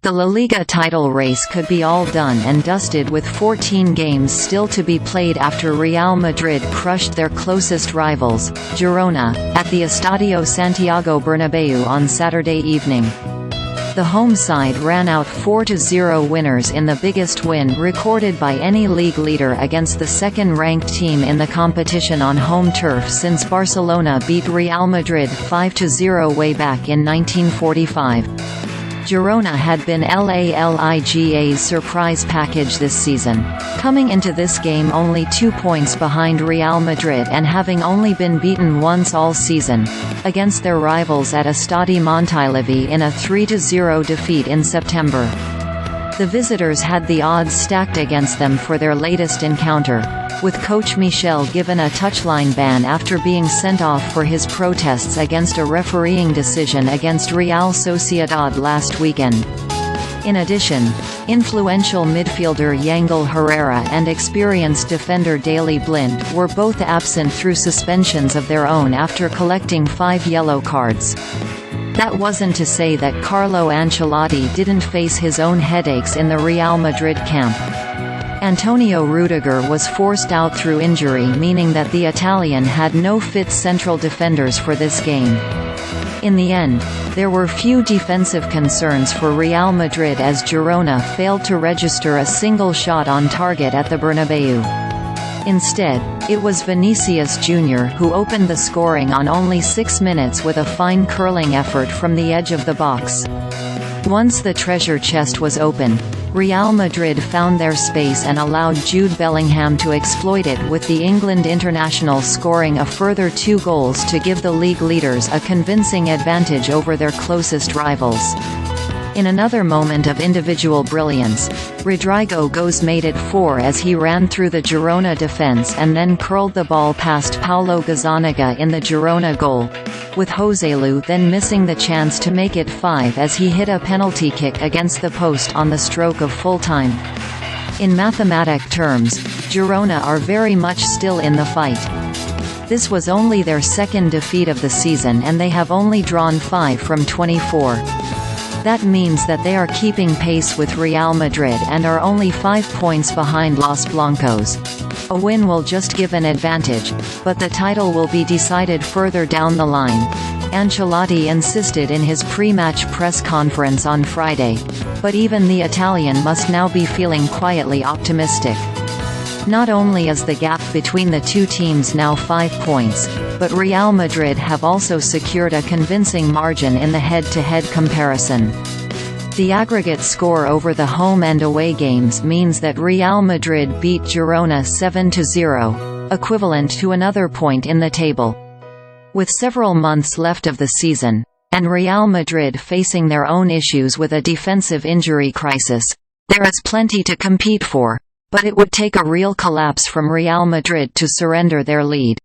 The La Liga title race could be all done and dusted with 14 games still to be played after Real Madrid crushed their closest rivals, Girona, at the Estadio Santiago Bernabéu on Saturday evening. The home side ran out 4-0 winners in the biggest win recorded by any league leader against the second-ranked team in the competition on home turf since Barcelona beat Real Madrid 5-0 way back in 1945. Girona had been LALIGA's surprise package this season, coming into this game only 2 points behind Real Madrid and having only been beaten once all season, against their rivals at Estadi Montilivi in a 3-0 defeat in September. The visitors had the odds stacked against them for their latest encounter, with coach Míchel given a touchline ban after being sent off for his protests against a refereeing decision against Real Sociedad last weekend. In addition, influential midfielder Yangel Herrera and experienced defender Daley Blind were both absent through suspensions of their own after collecting 5 yellow cards. That wasn't to say that Carlo Ancelotti didn't face his own headaches in the Real Madrid camp. Antonio Rüdiger was forced out through injury, meaning that the Italian had no fit central defenders for this game. In the end, there were few defensive concerns for Real Madrid as Girona failed to register a single shot on target at the Bernabéu. Instead, it was Vinícius Júnior who opened the scoring on only 6 minutes with a fine curling effort from the edge of the box. Once the treasure chest was open, Real Madrid found their space and allowed Jude Bellingham to exploit it, with the England international scoring a further 2 goals to give the league leaders a convincing advantage over their closest rivals. In another moment of individual brilliance, Rodrygo Goes made it 4 as he ran through the Girona defence and then curled the ball past Paulo Gazzaniga in the Girona goal, with Joselu then missing the chance to make it 5 as he hit a penalty kick against the post on the stroke of full time. In mathematic terms, Girona are very much still in the fight. This was only their second defeat of the season and they have only drawn 5 from 24. That means that they are keeping pace with Real Madrid and are only 5 points behind Los Blancos. A win will just give an advantage, but the title will be decided further down the line, Ancelotti insisted in his pre-match press conference on Friday, but even the Italian must now be feeling quietly optimistic. Not only is the gap between the two teams now 5 points, but Real Madrid have also secured a convincing margin in the head-to-head comparison. The aggregate score over the home and away games means that Real Madrid beat Girona 7-0, equivalent to another point in the table. With several months left of the season, and Real Madrid facing their own issues with a defensive injury crisis, there is plenty to compete for, but it would take a real collapse from Real Madrid to surrender their lead.